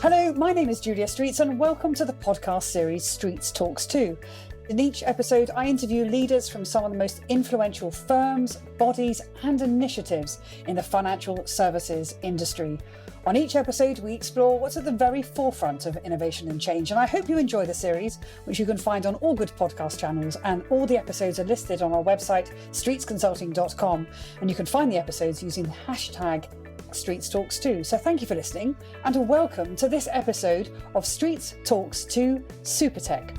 Hello, my name is Julia Streets and welcome to the podcast series StreetsTalksTo. In each episode, I interview leaders from some of the most influential firms, bodies and initiatives in the financial services industry. On each episode, we explore what's at the very forefront of innovation and change. And I hope you enjoy the series, which you can find on all good podcast channels. And all the episodes are listed on our website, streetsconsulting.com. And you can find the episodes using the hashtag StreetsTalksTo. So thank you for listening and welcome to this episode of Streets Talks to SuperTech.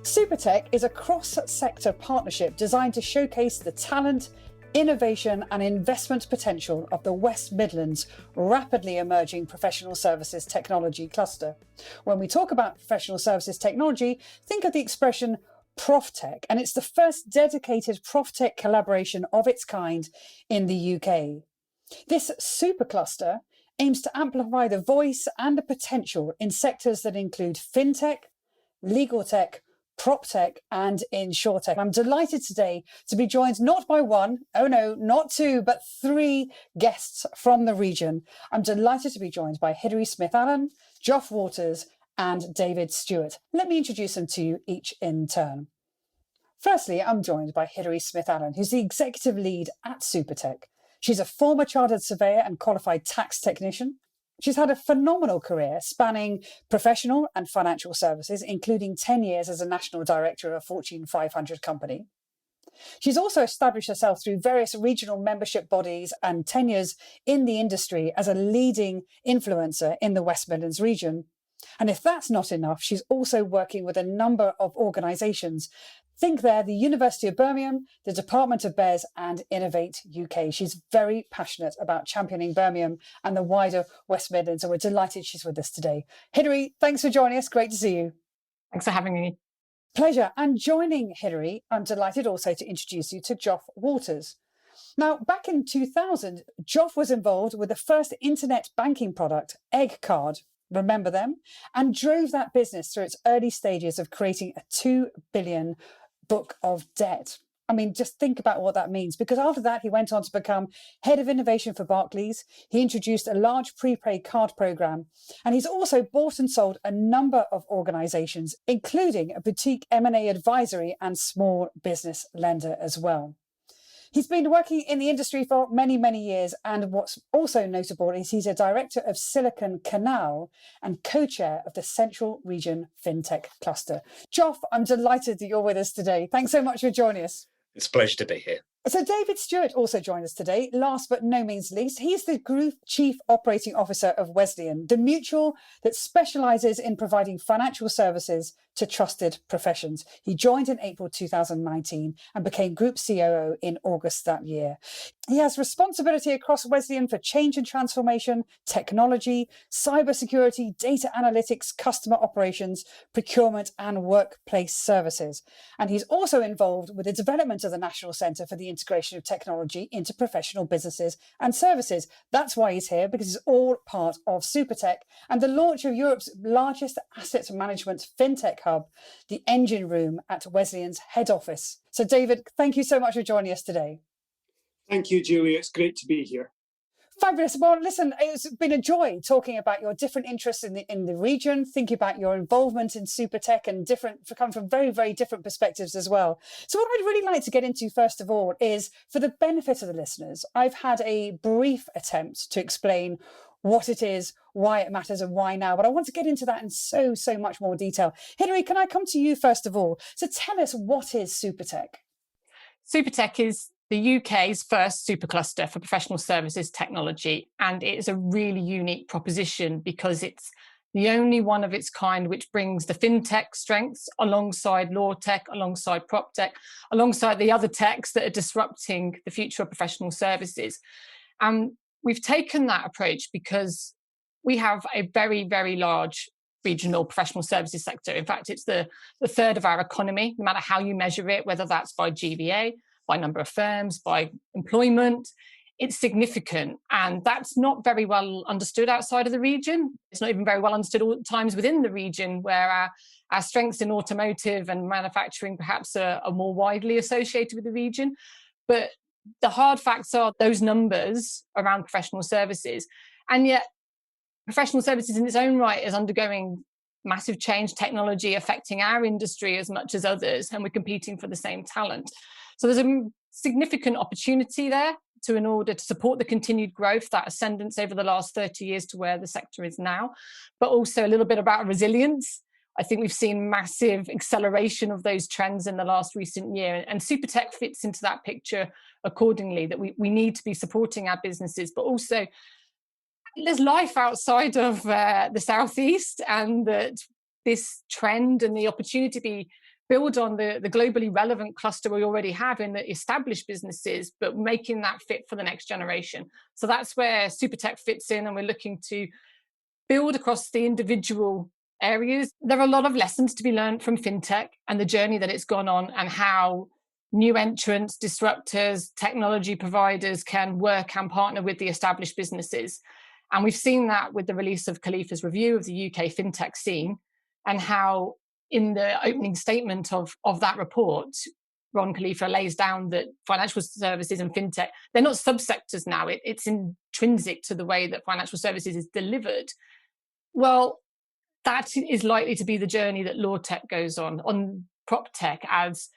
SuperTech is a cross-sector partnership designed to showcase the talent, innovation and investment potential of the West Midlands rapidly emerging professional services technology cluster. When we talk about professional services technology, think of the expression ProfTech, and it's the first dedicated ProfTech collaboration of its kind in the UK. This supercluster aims to amplify the voice and the potential in sectors that include Fintech, legal tech, PropTech and InsurTech. I'm delighted today to be joined not by one, oh no, not two, but three guests from the region. I'm delighted to be joined by Hilary Smith-Allen, Geoff Waters and David Stewart. Let me introduce them to you each in turn. Firstly, I'm joined by Hilary Smith-Allen, who's the executive lead at SuperTech. She's a former chartered surveyor and qualified tax technician. She's had a phenomenal career spanning professional and financial services, including 10 years as a national director of a Fortune 500 company. She's also established herself through various regional membership bodies and tenures in the industry as a leading influencer in the West Midlands region. And if that's not enough, she's also working with a number of organisations. Think there, the University of Birmingham, the Department of Bears and Innovate UK. She's very passionate about championing Birmingham and the wider West Midlands, and we're delighted she's with us today. Hilary, thanks for joining us. Great to see you. Thanks for having me. Pleasure. And joining Hilary, I'm delighted also to introduce you to Geoff Waters. Now, back in 2000, Geoff was involved with the first internet banking product, Egg Card. Remember them? And drove that business through its early stages of creating a 2 billion book of debt. I mean, just think about what that means, because after that, he went on to become head of innovation for Barclays. He introduced a large prepaid card program, and he's also bought and sold a number of organizations, including a boutique M&A advisory and small business lender as well. He's been working in the industry for many, many years. And what's also notable is he's a director of Silicon Canal and co-chair of the Central Region Fintech Cluster. Geoff, I'm delighted that you're with us today. Thanks so much for joining us. It's a pleasure to be here. So David Stewart also joined us today. Last but no means least, he's the Group Chief Operating Officer of Wesleyan, the mutual that specialises in providing financial services to trusted professions. He joined in April 2019 and became Group COO in August that year. He has responsibility across Wesleyan for change and transformation, technology, cybersecurity, data analytics, customer operations, procurement and workplace services. And he's also involved with the development of the National Centre for the Integration of Technology into Professional Businesses and Services. That's why he's here, because it's all part of SuperTech and the launch of Europe's largest asset management fintech hub, the Engine Room at Wesleyan's head office. So David, thank you so much for joining us today. Thank you, Julia. It's great to be here. Fabulous. Well, listen, it's been a joy talking about your different interests in the region, thinking about your involvement in SuperTech and come from very, very different perspectives as well. So what I'd really like to get into, first of all, is for the benefit of the listeners, I've had a brief attempt to explain what it is, why it matters and why now. But I want to get into that in so much more detail. Hilary, can I come to you first of all? So tell us, what is SuperTech? SuperTech is the UK's first supercluster for professional services technology. And it is a really unique proposition because it's the only one of its kind which brings the fintech strengths alongside law tech, alongside prop tech, alongside the other techs that are disrupting the future of professional services. And we've taken that approach because we have a very, very large regional professional services sector. In fact, it's the third of our economy, no matter how you measure it, whether that's by GVA, by number of firms, by employment. It's significant, and that's not very well understood outside of the region. It's not even very well understood all times within the region, where our strengths in automotive and manufacturing perhaps are more widely associated with the region. But The hard facts are those numbers around professional services. And yet professional services in its own right is undergoing massive change, technology affecting our industry as much as others, and we're competing for the same talent. So there's a significant opportunity there in order to support the continued growth, that ascendance over the last 30 years to where the sector is now, but also a little bit about resilience. I think we've seen massive acceleration of those trends in the last recent year, and SuperTech fits into that picture accordingly, that we need to be supporting our businesses, but also there's life outside of the Southeast, and that this trend and the opportunity to build on the globally relevant cluster we already have in the established businesses, but making that fit for the next generation. So that's where SuperTech fits in, and we're looking to build across the individual areas. There are a lot of lessons to be learned from fintech and the journey that it's gone on, and how new entrants, disruptors, technology providers can work and partner with the established businesses. And we've seen that with the release of Kalifa's review of the UK fintech scene, and how in the opening statement of that report, Ron Kalifa lays down that financial services and fintech, they're not subsectors now. It's intrinsic to the way that financial services is delivered. Well, that is likely to be the journey that law tech goes on prop tech, as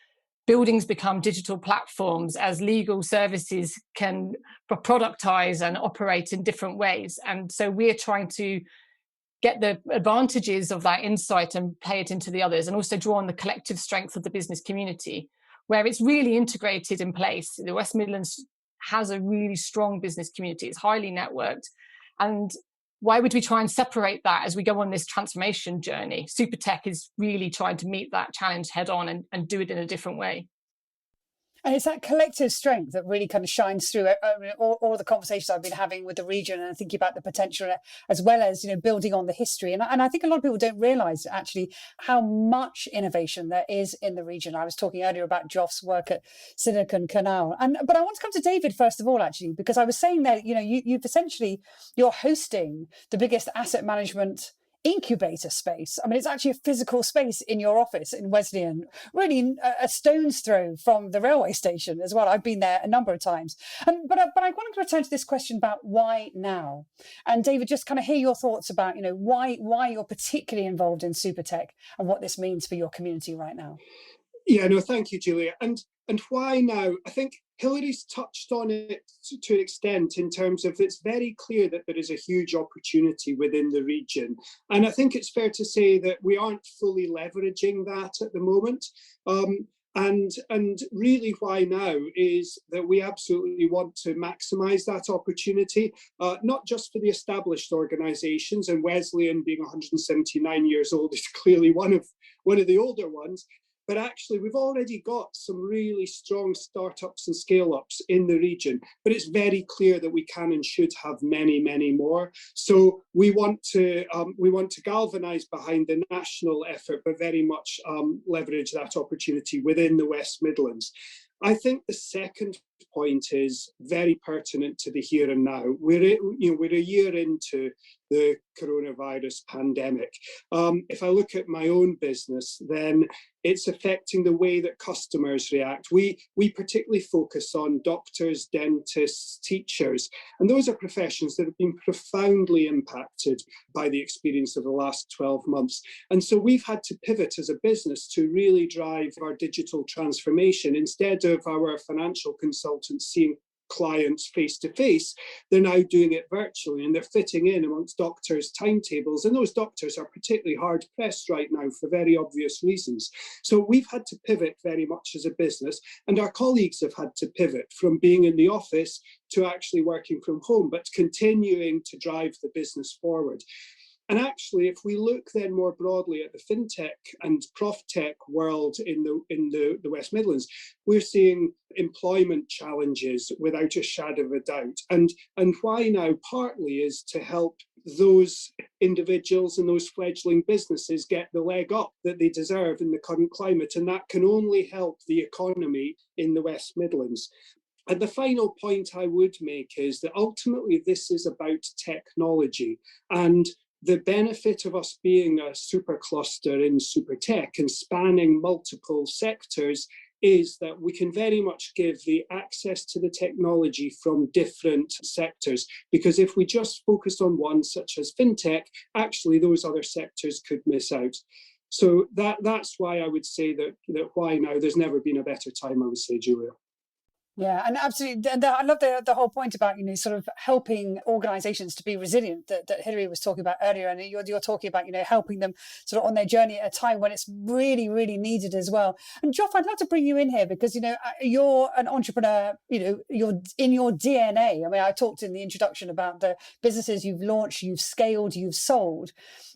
buildings become digital platforms, as legal services can productize and operate in different ways. And so we're trying to get the advantages of that insight and play it into the others, and also draw on the collective strength of the business community, where it's really integrated in place. The West Midlands has a really strong business community. It's highly networked. And why would we try and separate that as we go on this transformation journey? SuperTech is really trying to meet that challenge head on and do it in a different way. And it's that collective strength that really kind of shines through all the conversations I've been having with the region, and thinking about the potential, as well as, building on the history. And I think a lot of people don't realise actually how much innovation there is in the region. I was talking earlier about Joff's work at Silicon Canal. But I want to come to David first of all, actually, because I was saying that, you're hosting the biggest asset management incubator space. I mean, it's actually a physical space in your office in Wesleyan, really a stone's throw from the railway station as well. I've been there a number of times. But I wanted to return to this question about why now. And David, just kind of hear your thoughts about, why you're particularly involved in SuperTech and what this means for your community right now. Yeah, no, thank you, Julia. And why now? I think Hillary's touched on it to an extent, in terms of it's very clear that there is a huge opportunity within the region. And I think it's fair to say that we aren't fully leveraging that at the moment. And really why now is that we absolutely want to maximise that opportunity, not just for the established organisations, and Wesleyan being 179 years old is clearly one of the older ones, but actually we've already got some really strong startups and scale-ups in the region, but it's very clear that we can and should have many, many more. So we want to galvanise behind the national effort, but very much leverage that opportunity within the West Midlands. I think the second point is very pertinent to the here and now. We're a year into the coronavirus pandemic. If I look at my own business, then it's affecting the way that customers react. We particularly focus on doctors, dentists, teachers, and those are professions that have been profoundly impacted by the experience of the last 12 months. And so we've had to pivot as a business to really drive our digital transformation. Instead of our financial consultants seeing clients face to face, they're now doing it virtually, and they're fitting in amongst doctors' timetables. And those doctors are particularly hard pressed right now for very obvious reasons. So we've had to pivot very much as a business, and our colleagues have had to pivot from being in the office to actually working from home, but continuing to drive the business forward. And actually, if we look then more broadly at the fintech and proftech world in the West Midlands, we're seeing employment challenges without a shadow of a doubt. And why now? Partly is to help those individuals and those fledgling businesses get the leg up that they deserve in the current climate. And that can only help the economy in the West Midlands. And the final point I would make is that ultimately this is about technology, and the benefit of us being a super cluster in SuperTech and spanning multiple sectors is that we can very much give the access to the technology from different sectors, because if we just focused on one, such as fintech, actually those other sectors could miss out. So that's why I would say that why now, there's never been a better time, I would say, Julia. Yeah, and absolutely. And I love the whole point about, sort of helping organizations to be resilient that Hilary was talking about earlier. And you're talking about, helping them sort of on their journey at a time when it's really, really needed as well. And Joff, I'd love to bring you in here because, you're an entrepreneur, you're in your DNA. I mean, I talked in the introduction about the businesses you've launched, you've scaled, you've sold.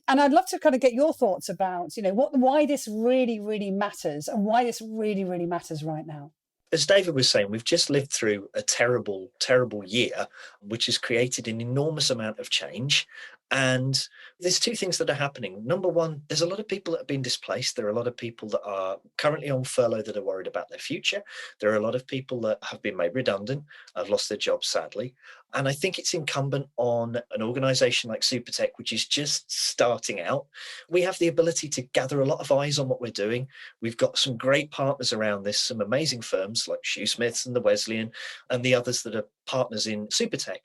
And I'd love to kind of get your thoughts about, why this really, really matters and why this really, really matters right now. As David was saying, we've just lived through a terrible, terrible year, which has created an enormous amount of change. And there's two things that are happening. Number one, there's a lot of people that have been displaced. There are a lot of people that are currently on furlough that are worried about their future. There are a lot of people that have been made redundant, have lost their jobs, sadly. And I think it's incumbent on an organisation like SuperTech, which is just starting out. We have the ability to gather a lot of eyes on what we're doing. We've got some great partners around this, some amazing firms like Shoesmiths and the Wesleyan and the others that are partners in SuperTech,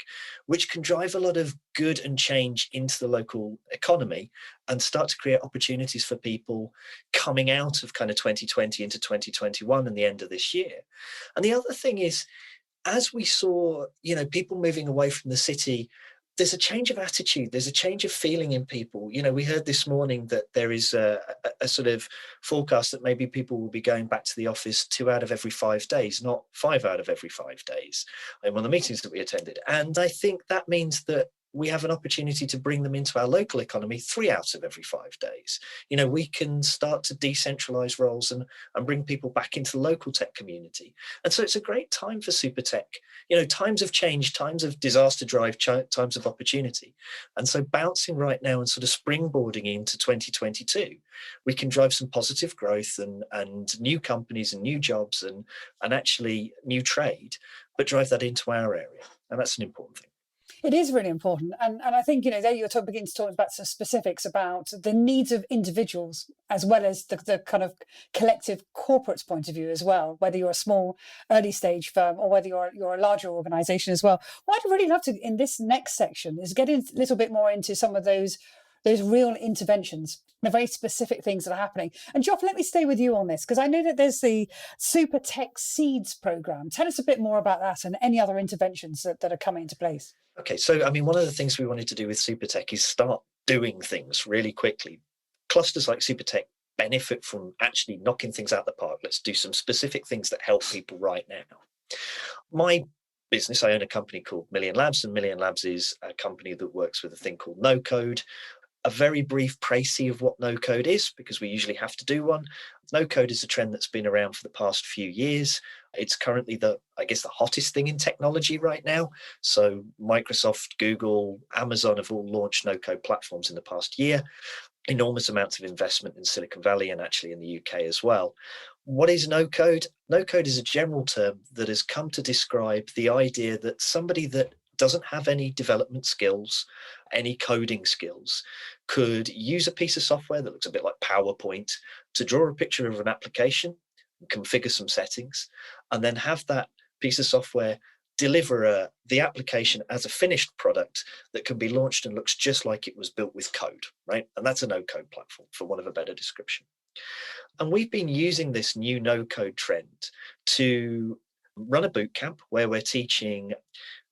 which can drive a lot of good and change into the local economy and start to create opportunities for people coming out of kind of 2020 into 2021 and the end of this year. And the other thing is, as we saw, people moving away from the city, there's a change of attitude. There's a change of feeling in people. We heard this morning that there is a sort of forecast that maybe people will be going back to the office 2 out of every 5 days, not 5 out of every 5 days in one of the meetings that we attended. And I think that means that we have an opportunity to bring them into our local economy 3 out of every 5 days. We can start to decentralize roles and bring people back into the local tech community. And so it's a great time for SuperTech. Times of change, times of disaster drive, times of opportunity. And so bouncing right now and sort of springboarding into 2022, we can drive some positive growth and new companies and new jobs and actually new trade, but drive that into our area. And that's an important thing. It is really important. And I think, there you're beginning to talk about some specifics about the needs of individuals as well as the kind of collective corporate point of view as well, whether you're a small early stage firm or whether you're a larger organization as well. What I'd really love to, in this next section, is get a little bit more into some of those real interventions, the very specific things that are happening. And Joff, let me stay with you on this, because I know that there's the SuperTech Seeds program. Tell us a bit more about that and any other interventions that are coming into place. Okay, so one of the things we wanted to do with SuperTech is start doing things really quickly. Clusters like SuperTech benefit from actually knocking things out the park. Let's do some specific things that help people right now. My business, I own a company called Million Labs, and Million Labs is a company that works with a thing called no code. A very brief précis of what no code is, because we usually have to do one. No code is a trend that's been around for the past few years. It's currently the hottest thing in technology right now. So Microsoft, Google, Amazon have all launched no code platforms in the past year. Enormous amounts of investment in Silicon Valley and actually in the UK as well. What is no code? No code is a general term that has come to describe the idea that somebody that doesn't have any development skills, any coding skills, could use a piece of software that looks a bit like PowerPoint to draw a picture of an application, configure some settings, and then have that piece of software deliver the application as a finished product that can be launched and looks just like it was built with code, right? And that's a no-code platform, for want of a better description. And we've been using this new no-code trend to run a boot camp where we're teaching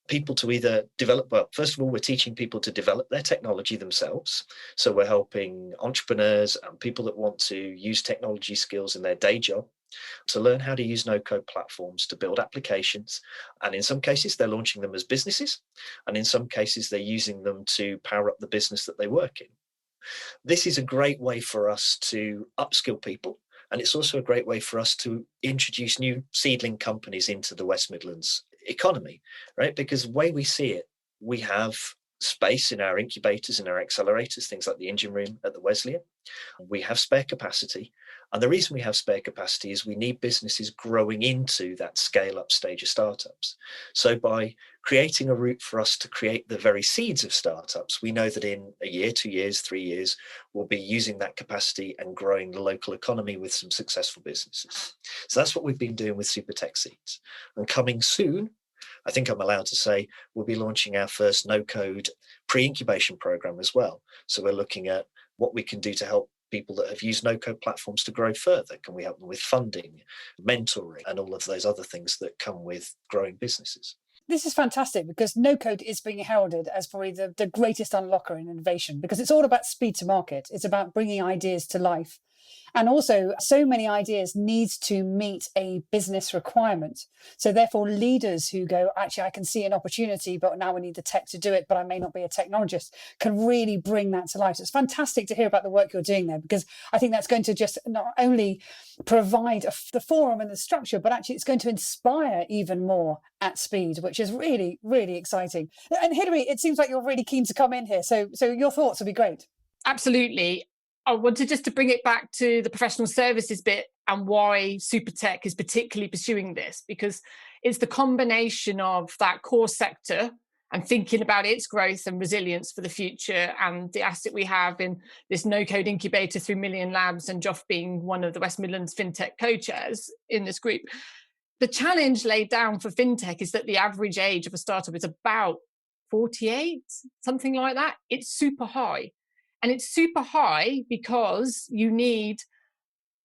people to either develop, well, first of all, we're teaching people to develop their technology themselves. So we're helping entrepreneurs and people that want to use technology skills in their day job to learn how to use no-code platforms to build applications. And in some cases, they're launching them as businesses. And in some cases, they're using them to power up the business that they work in. This is a great way for us to upskill people. And it's also a great way for us to introduce new seedling companies into the West Midlands economy, right? Because the way we see it, we have space in our incubators and our accelerators, things like the engine room at the Wesleyan. We have spare capacity. And the reason we have spare capacity is we need businesses growing into that scale-up stage of startups. So by creating a route for us to create the very seeds of startups, we know that in a year, 2 years, 3 years, we'll be using that capacity and growing the local economy with some successful businesses. So that's what we've been doing with SuperTech Seeds. And coming soon, I think I'm allowed to say, we'll be launching our first no-code pre-incubation program as well. So we're looking at what we can do to help people that have used no-code platforms to grow further. Can we help them with funding, mentoring, and all of those other things that come with growing businesses? This is fantastic because no code is being heralded as probably the greatest unlocker in innovation, because it's all about speed to market. It's about bringing ideas to life. And also, so many ideas need to meet a business requirement. So therefore, leaders who go, actually, I can see an opportunity, but now we need the tech to do it, but I may not be a technologist, can really bring that to life. So it's fantastic to hear about the work you're doing there, because I think that's going to just not only provide the forum and the structure, but actually it's going to inspire even more at speed, which is really, really exciting. And Hilary, it seems like you're really keen to come in here. So your thoughts would be great. Absolutely. I wanted just to bring it back to the professional services bit and why SuperTech is particularly pursuing this, because it's the combination of that core sector and thinking about its growth and resilience for the future, and the asset we have in this no-code incubator through Million Labs, and Joff being one of the West Midlands Fintech co-chairs in this group. The challenge laid down for Fintech is that the average age of a startup is about 48, something like that. It's super high. And it's super high because you need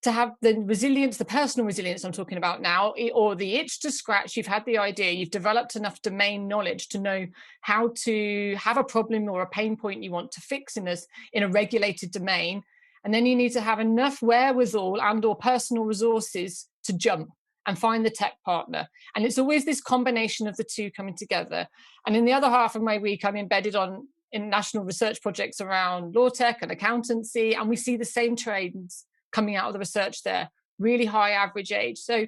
to have the resilience, the personal resilience I'm talking about now, or the itch to scratch. You've had the idea, you've developed enough domain knowledge to know how to have a problem or a pain point you want to fix in a regulated domain. And then you need to have enough wherewithal and or personal resources to jump and find the tech partner. And it's always this combination of the two coming together. And in the other half of my week, I'm embedded in national research projects around law tech and accountancy, and we see the same trends coming out of the research there, really high average age. So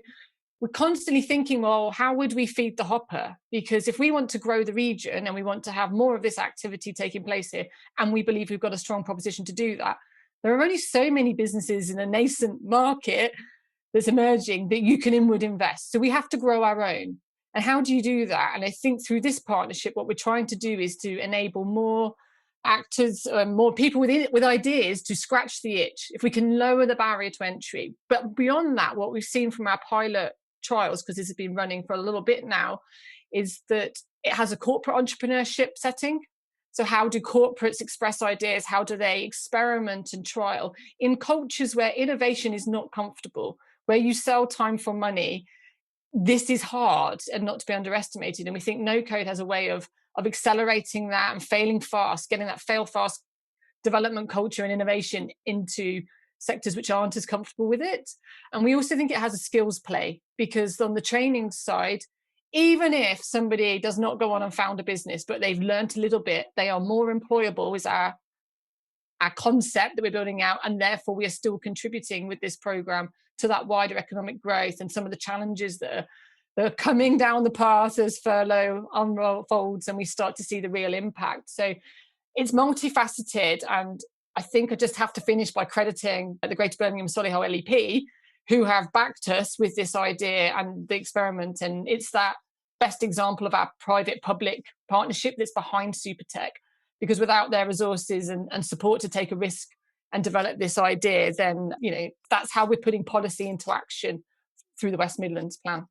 we're constantly thinking, well, how would we feed the hopper? Because if we want to grow the region and we want to have more of this activity taking place here, and we believe we've got a strong proposition to do that, there are only so many businesses in a nascent market that's emerging that you can inward invest. So we have to grow our own. And how do you do that? And I think through this partnership, what we're trying to do is to enable more actors, more people with ideas to scratch the itch, if we can lower the barrier to entry. But beyond that, what we've seen from our pilot trials, because this has been running for a little bit now, is that it has a corporate entrepreneurship setting. So how do corporates express ideas? How do they experiment and trial in cultures where innovation is not comfortable, where you sell time for money? This is hard and not to be underestimated. And we think no code has a way of accelerating that and failing fast, getting that fail fast development culture and innovation into sectors which aren't as comfortable with it. And we also think it has a skills play, because on the training side, even if somebody does not go on and found a business, but they've learned a little bit, they are more employable is our concept that we're building out. And therefore we are still contributing with this program to that wider economic growth and some of the challenges that are coming down the path as furlough unfolds and we start to see the real impact. So it's multifaceted. And I think I just have to finish by crediting the Greater Birmingham Solihull LEP, who have backed us with this idea and the experiment. And it's that best example of our private-public partnership that's behind SuperTech, because without their resources and support to take a risk and develop this idea, then that's how we're putting policy into action through the West Midlands plan.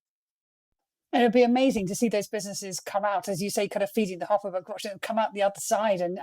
And it'd be amazing to see those businesses come out, as you say, kind of feeding the hopper, but come out the other side and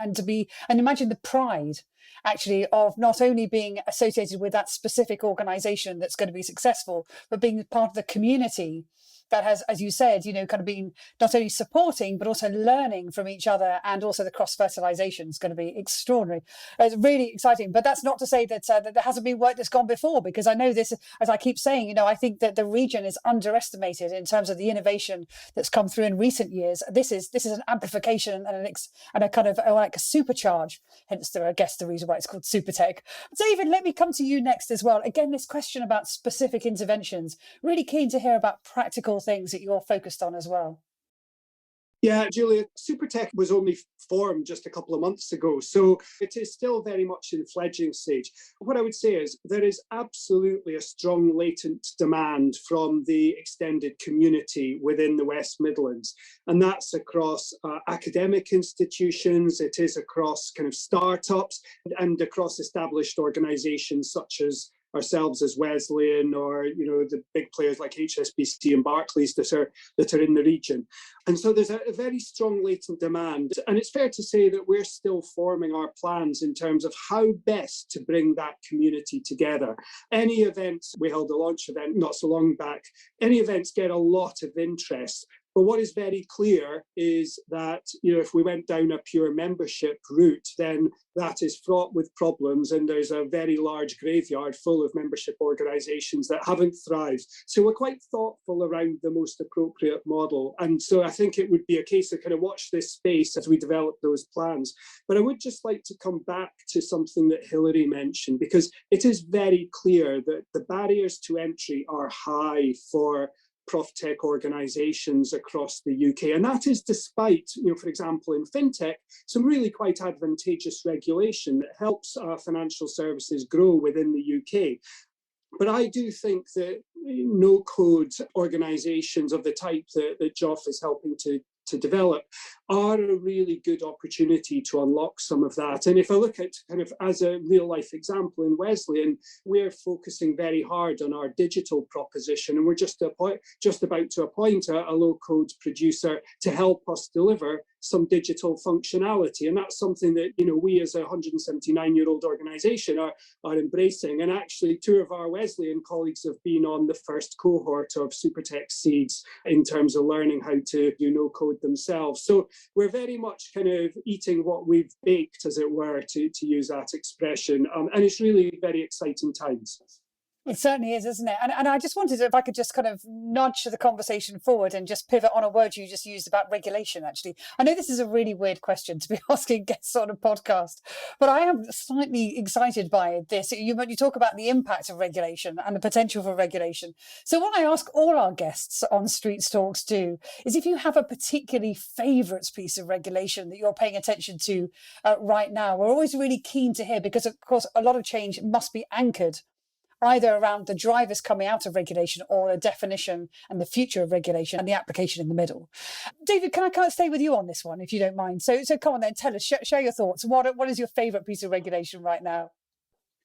imagine the pride actually of not only being associated with that specific organisation that's going to be successful, but being part of the community that has, as you said, kind of been not only supporting, but also learning from each other, and also the cross-fertilisation is going to be extraordinary. It's really exciting. But that's not to say that, that there hasn't been work that's gone before, because I know this, as I keep saying, I think that the region is underestimated in terms of the innovation that's come through in recent years. This is an amplification and a kind of like a supercharge, hence I guess the reason why it's called SuperTech. David, let me come to you next as well. Again, this question about specific interventions. Really keen to hear about practical things that you're focused on as well. Yeah, Julia, SuperTech was only formed just a couple of months ago, so it is still very much in fledgling stage. What I would say is there is absolutely a strong latent demand from the extended community within the West Midlands, and that's across academic institutions, it is across kind of startups and across established organisations such as ourselves as Wesleyan, or the big players like HSBC and Barclays that are in the region. And so there's a very strong latent demand. And it's fair to say that we're still forming our plans in terms of how best to bring that community together. Any events, we held a launch event not so long back, any events get a lot of interest. But what is very clear is that, if we went down a pure membership route, then that is fraught with problems, and there's a very large graveyard full of membership organisations that haven't thrived. So we're quite thoughtful around the most appropriate model. And so I think it would be a case of kind of watch this space as we develop those plans. But I would just like to come back to something that Hilary mentioned, because it is very clear that the barriers to entry are high for PropTech organisations across the UK. And that is despite, for example, in Fintech, some really quite advantageous regulation that helps financial services grow within the UK. But I do think that no-code organisations of the type that Joff is helping to develop are a really good opportunity to unlock some of that. And if I look at kind of as a real life example in Wesleyan, we're focusing very hard on our digital proposition, and we're just about to appoint a low-code producer to help us deliver some digital functionality. And that's something that we as a 179-year-old organisation are embracing. And actually 2 of our Wesleyan colleagues have been on the first cohort of SuperTech seeds in terms of learning how to do no-code themselves. So we're very much kind of eating what we've baked, as it were, to use that expression. And it's really very exciting times. It certainly is, isn't it? And I just wondered if I could just kind of nudge the conversation forward and just pivot on a word you just used about regulation, actually. I know this is a really weird question to be asking guests on a podcast, but I am slightly excited by this. You talk about the impact of regulation and the potential for regulation. So what I ask all our guests on Streets Talks to is if you have a particularly favourite piece of regulation that you're paying attention to right now. We're always really keen to hear, because, of course, a lot of change must be anchored either around the drivers coming out of regulation or a definition and the future of regulation and the application in the middle. David, can I stay with you on this one, if you don't mind? So come on then, tell us, share your thoughts. What is your favourite piece of regulation right now?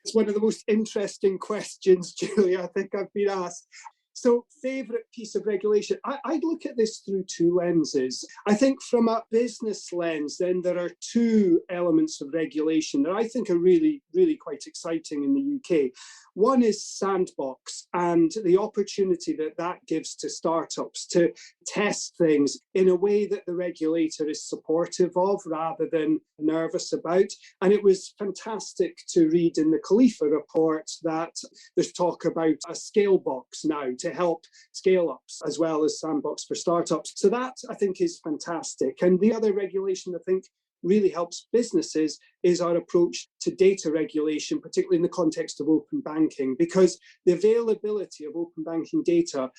It's one of the most interesting questions, Julia, I think I've been asked. So, favourite piece of regulation? I'd look at this through 2 lenses. I think from a business lens, then there are 2 elements of regulation that I think are really, really quite exciting in the UK. One is sandbox and the opportunity that gives to startups to test things in a way that the regulator is supportive of rather than nervous about. And it was fantastic to read in the Kalifa report that there's talk about a scale box now to help scale-ups as well as sandbox for startups. So that, I think, is fantastic. And the other regulation I think really helps businesses is our approach to data regulation, particularly in the context of open banking, because the availability of open banking data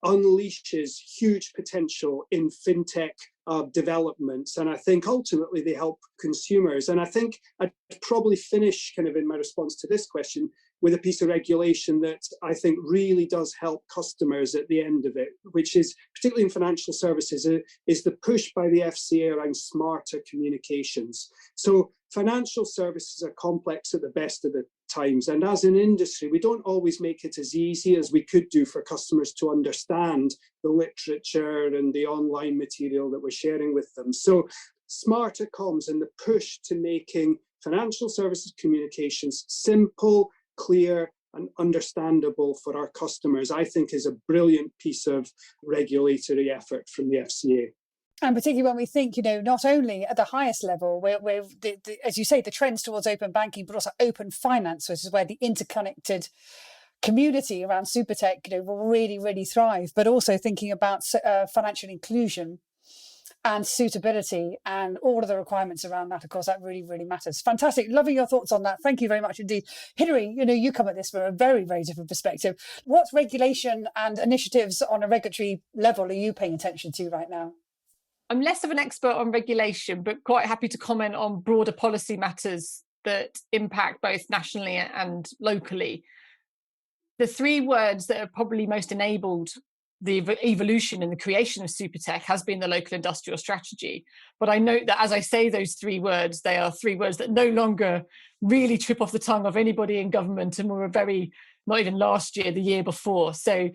unleashes huge potential in fintech developments. And I think ultimately they help consumers. And I think I'd probably finish kind of in my response to this question with a piece of regulation that I think really does help customers at the end of it, which is, particularly in financial services, is the push by the FCA around smarter communications. So financial services are complex at the best of the times. And as an industry, we don't always make it as easy as we could do for customers to understand the literature and the online material that we're sharing with them. So smarter comms and the push to making financial services communications simple, clear and understandable for our customers, I think is a brilliant piece of regulatory effort from the FCA. And particularly when we think, not only at the highest level, where as you say, the trends towards open banking, but also open finance, which is where the interconnected community around SuperTech, will really, really thrive. But also thinking about financial inclusion and suitability and all of the requirements around that. Of course, that really, really matters. Fantastic. Loving your thoughts on that. Thank you very much indeed. Hilary, you come at this from a very, very different perspective. What regulation and initiatives on a regulatory level are you paying attention to right now? I'm less of an expert on regulation, but quite happy to comment on broader policy matters that impact both nationally and locally. The three words that have probably most enabled the evolution and the creation of SuperTech has been the local industrial strategy. But I note that as I say those three words, they are three words that no longer really trip off the tongue of anybody in government, and were very, not even last year, the year before. So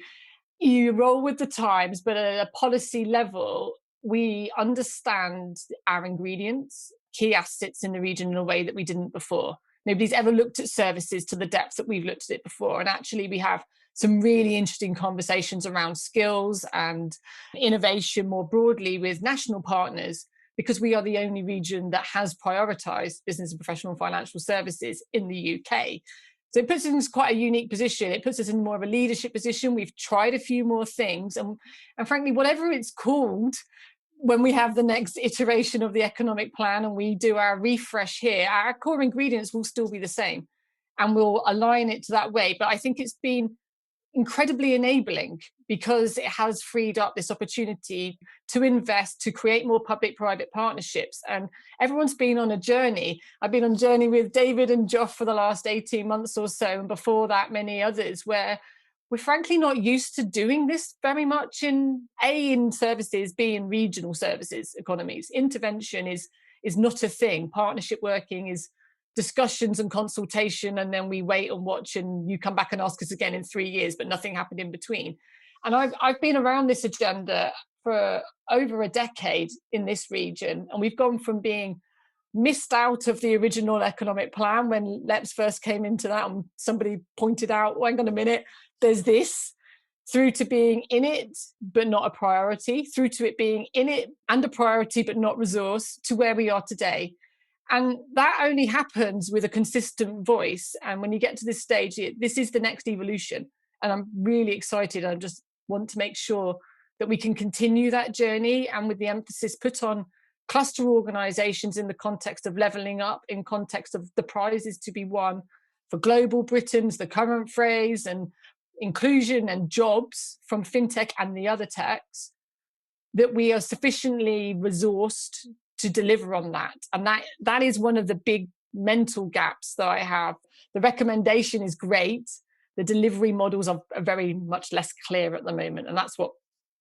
you roll with the times, but at a policy level, we understand our ingredients, key assets in the region in a way that we didn't before. Nobody's ever looked at services to the depth that we've looked at it before. And actually, we have some really interesting conversations around skills and innovation more broadly with national partners, because we are the only region that has prioritised business and professional financial services in the UK. So it puts us in quite a unique position. It puts us in more of a leadership position. We've tried a few more things. And frankly, whatever it's called, when we have the next iteration of the economic plan and we do our refresh here, our core ingredients will still be the same, and we'll align it to that way. But I think it's been incredibly enabling, because it has freed up this opportunity to invest, to create more public-private partnerships. And everyone's been on a journey. I've been on a journey with David and Joff for the last 18 months or so, and before that, many others, where we're frankly not used to doing this very much in services, B, in regional services economies. Intervention is not a thing. Partnership working is discussions and consultation, and then we wait and watch, and you come back and ask us again in 3 years, but nothing happened in between. And I've been around this agenda for over a decade in this region, and we've gone from being missed out of the original economic plan when LEPS first came into that, and somebody pointed out, hang on a minute, there's this, through to being in it but not a priority, through to it being in it and a priority but not resource, to where we are today. And that only happens with a consistent voice. And when you get to this stage, this is the next evolution. And I'm really excited. I just want to make sure that we can continue that journey, and with the emphasis put on cluster organisations in the context of levelling up, in context of the prizes to be won for global Britain's the current phrase, and inclusion and jobs from fintech and the other techs, that we are sufficiently resourced to deliver on that. And that is one of the big mental gaps that I have. The recommendation is great. The delivery models are very much less clear at the moment. And that's what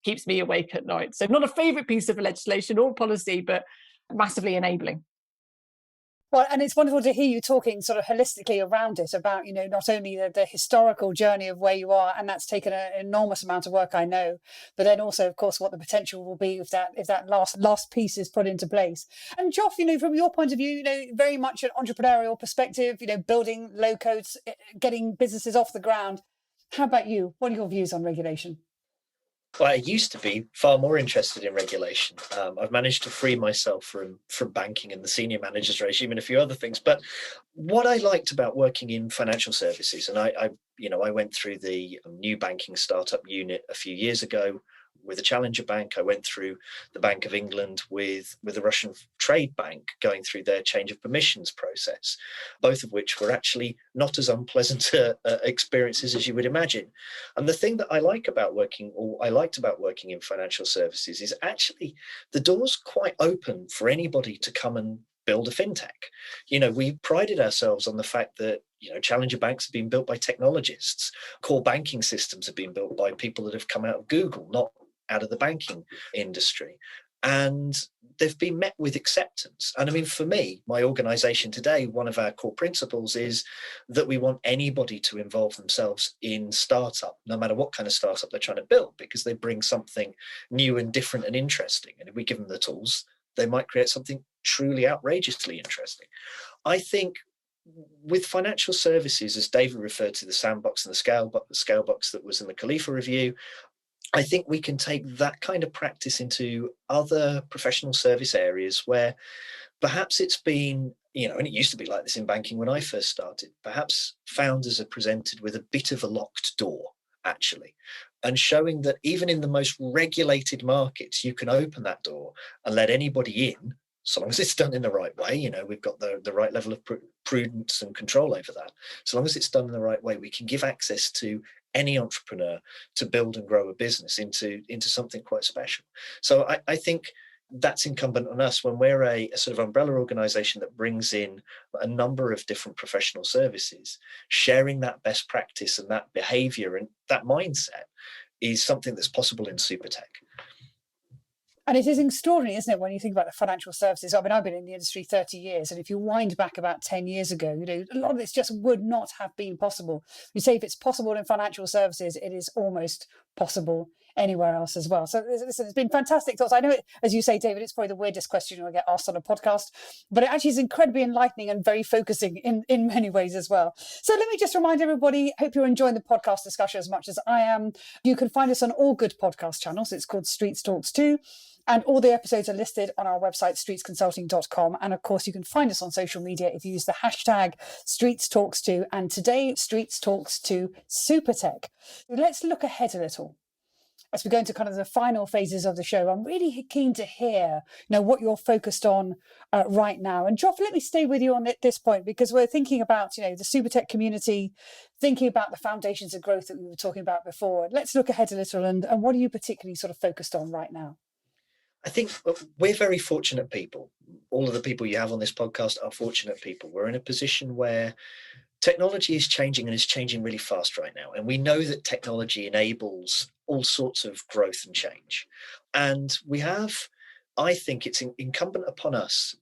keeps me awake at night. So not a favourite piece of legislation or policy, but massively enabling. Well, and it's wonderful to hear you talking sort of holistically around it, about, not only the historical journey of where you are, and that's taken an enormous amount of work, I know, but then also, of course, what the potential will be if that last piece is put into place. And Joff, from your point of view, very much an entrepreneurial perspective, building low codes, getting businesses off the ground. How about you? What are your views on regulation? Well, I used to be far more interested in regulation. I've managed to free myself from banking and the senior managers regime and a few other things. But what I liked about working in financial services, and I went through the new banking startup unit a few years ago with a challenger bank. I went through the Bank of England with the Russian Trade Bank, going through their change of permissions process, both of which were actually not as unpleasant experiences as you would imagine. And the thing that I liked about working in financial services is actually the door's quite open for anybody to come and build a fintech. We prided ourselves on the fact that challenger banks have been built by technologists. Core banking systems have been built by people that have come out of Google, not out of the banking industry. And they've been met with acceptance. And I mean, for me, my organization today, one of our core principles is that we want anybody to involve themselves in startup, no matter what kind of startup they're trying to build, because they bring something new and different and interesting. And if we give them the tools, they might create something truly outrageously interesting. I think with financial services, as David referred to the sandbox and the scale box that was in the Kalifa review, I think we can take that kind of practice into other professional service areas where perhaps it's been, and it used to be like this in banking when I first started, perhaps founders are presented with a bit of a locked door, actually, and showing that even in the most regulated markets, you can open that door and let anybody in, so long as it's done in the right way. We've got the right level of prudence and control over that. So long as it's done in the right way, we can give access to any entrepreneur to build and grow a business into something quite special. So I think, that's incumbent on us when we're a sort of umbrella organisation that brings in a number of different professional services. Sharing that best practice and that behaviour and that mindset is something that's possible in SuperTech. And it is extraordinary, isn't it, when you think about the financial services? I mean, I've been in the industry 30 years, and if you wind back about 10 years ago, a lot of this just would not have been possible. You say if it's possible in financial services, it is almost possible anywhere else as well. So listen, it's been fantastic thoughts. I know, as you say, David, it's probably the weirdest question you'll get asked on a podcast, but it actually is incredibly enlightening and very focusing in many ways as well. So let me just remind everybody, hope you're enjoying the podcast discussion as much as I am. You can find us on all good podcast channels. It's called StreetsTalksTo. And all the episodes are listed on our website, streetsconsulting.com. And of course, you can find us on social media if you use the hashtag StreetsTalksTo. And today, Streets Talks to SuperTech. Let's look ahead a little. As we go into kind of the final phases of the show, I'm really keen to hear, what you're focused on right now. And Joff, let me stay with you on this point, because we're thinking about, the SuperTech community, thinking about the foundations of growth that we were talking about before. Let's look ahead a little. And what are you particularly sort of focused on right now? I think we're very fortunate people. All of the people you have on this podcast are fortunate people. We're in a position where technology is changing, and is changing really fast right now. And we know that technology enables all sorts of growth and change. And I think it's incumbent upon us,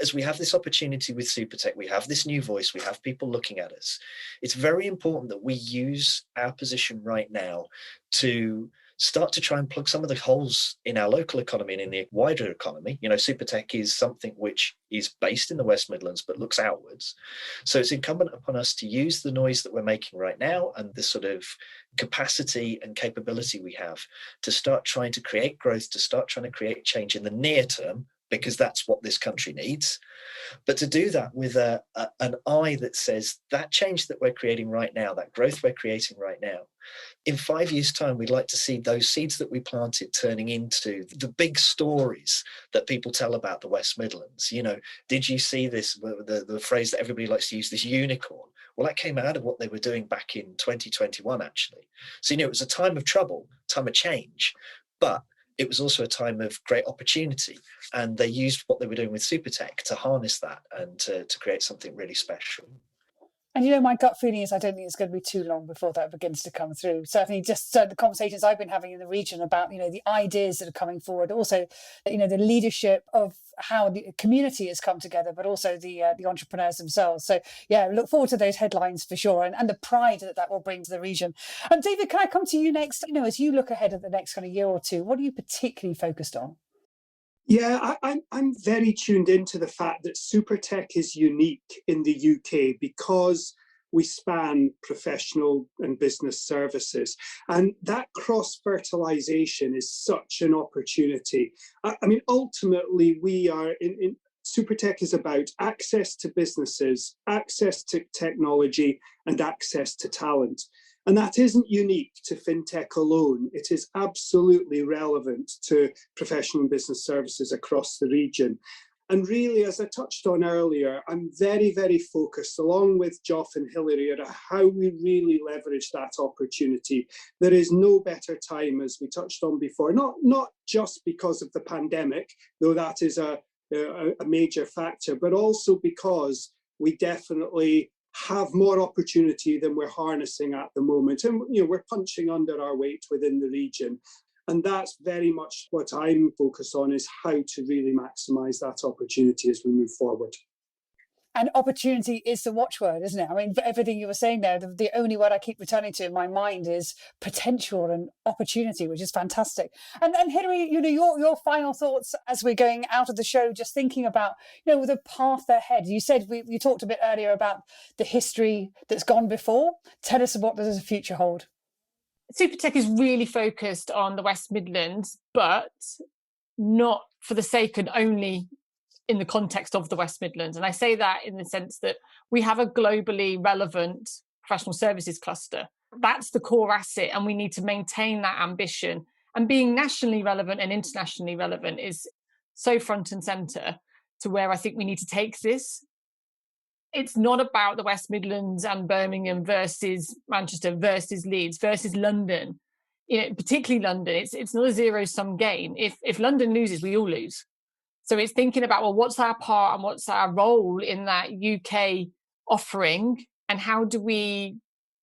as we have this opportunity with SuperTech, we have this new voice, we have people looking at us. It's very important that we use our position right now to start to try and plug some of the holes in our local economy and in the wider economy. SuperTech is something which is based in the West Midlands, but looks outwards. So it's incumbent upon us to use the noise that we're making right now and the sort of capacity and capability we have to start trying to create growth, to start trying to create change in the near term, because that's what this country needs. But to do that with an eye that says that change that we're creating right now, that growth we're creating right now, in 5 years' time, we'd like to see those seeds that we planted turning into the big stories that people tell about the West Midlands. Did you see this, the phrase that everybody likes to use, this unicorn? Well, that came out of what they were doing back in 2021, actually. So, it was a time of trouble, time of change, but it was also a time of great opportunity. And they used what they were doing with SuperTech to harness that and to create something really special. And my gut feeling is I don't think it's going to be too long before that begins to come through. Certainly just the conversations I've been having in the region about, the ideas that are coming forward, also, the leadership of how the community has come together, but also the entrepreneurs themselves. So, yeah, look forward to those headlines for sure, and the pride that will bring to the region. And David, can I come to you next? As you look ahead at the next kind of year or two, what are you particularly focused on? Yeah, I'm very tuned into the fact that SuperTech is unique in the UK because we span professional and business services. And that cross-fertilization is such an opportunity. I mean, ultimately, we are in SuperTech is about access to businesses, access to technology, and access to talent. And that isn't unique to fintech alone. It is absolutely relevant to professional and business services across the region. And really, as I touched on earlier, I'm very, very focused, along with Joff and Hilary, on how we really leverage that opportunity. There is no better time, as we touched on before, not just because of the pandemic, though that is a major factor, but also because we definitely have more opportunity than we're harnessing at the moment. And we're punching under our weight within the region. And that's very much what I'm focused on, is how to really maximise that opportunity as we move forward. And opportunity is the watchword, isn't it? I mean, everything you were saying there, the only word I keep returning to in my mind is potential and opportunity, which is fantastic. And Hilary, your final thoughts as we're going out of the show, just thinking about, the path ahead. You said you talked a bit earlier about the history that's gone before. Tell us what does the future hold? SuperTech is really focused on the West Midlands, but not for the sake and only in the context of the West Midlands. And I say that in the sense that we have a globally relevant professional services cluster. That's the core asset, and we need to maintain that ambition. And being nationally relevant and internationally relevant is so front and centre to where I think we need to take this. It's not about the West Midlands and Birmingham versus Manchester versus Leeds versus London. particularly London, it's not a zero-sum game. If London loses, we all lose. So it's thinking about, well, what's our part and what's our role in that UK offering, and how do we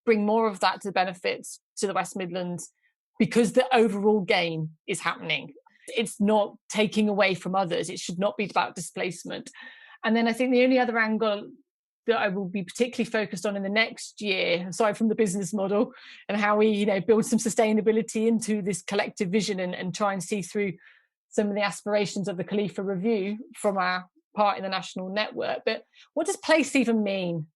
bring more of that to the benefits to the West Midlands, because the overall gain is happening. It's not taking away from others. It should not be about displacement. And then I think the only other angle that I will be particularly focused on in the next year, aside from the business model and how we, build some sustainability into this collective vision and try and see through some of the aspirations of the Kalifa review from our part in the national network. But what does place even mean?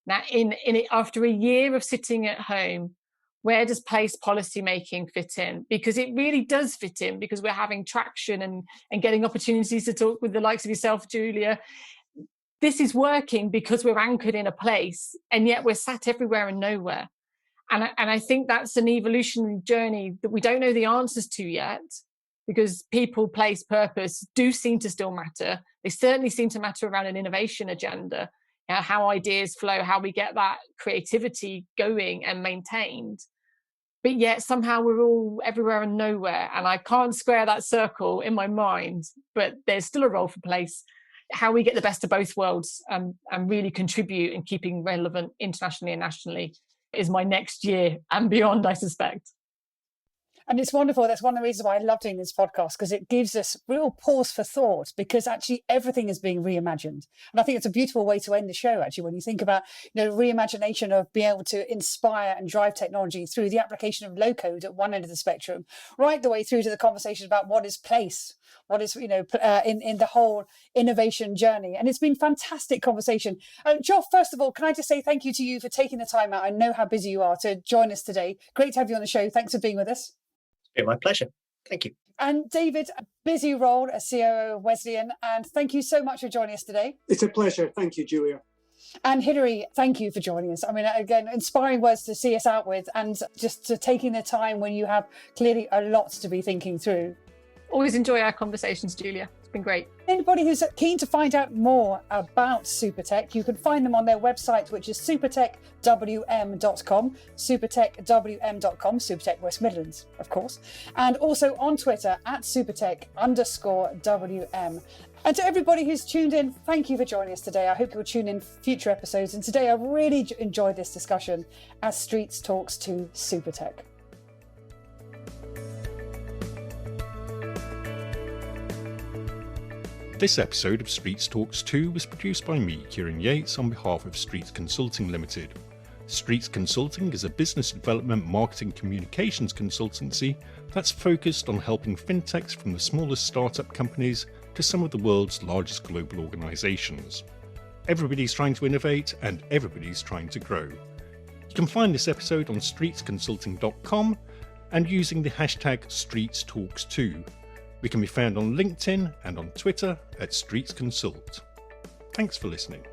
Now, in it, after a year of sitting at home, where does place policy making fit in? Because it really does fit in, because we're having traction and getting opportunities to talk with the likes of yourself, Julia. This is working because we're anchored in a place, and yet we're sat everywhere and nowhere. And I think that's an evolutionary journey that we don't know the answers to yet, because people, place, purpose do seem to still matter. They certainly seem to matter around an innovation agenda, how ideas flow, how we get that creativity going and maintained. But yet somehow we're all everywhere and nowhere. And I can't square that circle in my mind, but there's still a role for place. How we get the best of both worlds and really contribute in keeping relevant internationally and nationally is my next year and beyond, I suspect. And it's wonderful. That's one of the reasons why I love doing this podcast, because it gives us real pause for thought, because actually everything is being reimagined. And I think it's a beautiful way to end the show, actually, when you think about, reimagination of being able to inspire and drive technology through the application of low code at one end of the spectrum, right the way through to the conversation about what is place, what is, in the whole innovation journey. And it's been fantastic conversation. Joff, first of all, can I just say thank you to you for taking the time out? I know how busy you are to join us today. Great to have you on the show. Thanks for being with us. It's been my pleasure. Thank you. And David, a busy role as COO of Wesleyan, and thank you so much for joining us today. It's a pleasure. Thank you, Julia. And Hilary, thank you for joining us. I mean, again, inspiring words to see us out with, and just to taking the time when you have clearly a lot to be thinking through. Always enjoy our conversations, Julia. It's been great. Anybody who's keen to find out more about SuperTech, you can find them on their website, which is supertechwm.com, supertechwm.com, SuperTech West Midlands, of course, and also on Twitter at supertech_WM. And to everybody who's tuned in, thank you for joining us today. I hope you'll tune in for future episodes. And today I really enjoyed this discussion as Streets talks to SuperTech. This episode of Streets Talks 2 was produced by me, Kieran Yates, on behalf of Streets Consulting Limited. Streets Consulting is a business development, marketing, communications consultancy that's focused on helping fintechs from the smallest startup companies to some of the world's largest global organisations. Everybody's trying to innovate and everybody's trying to grow. You can find this episode on streetsconsulting.com and using the hashtag StreetsTalks2. We can be found on LinkedIn and on Twitter at StreetsConsult. Thanks for listening.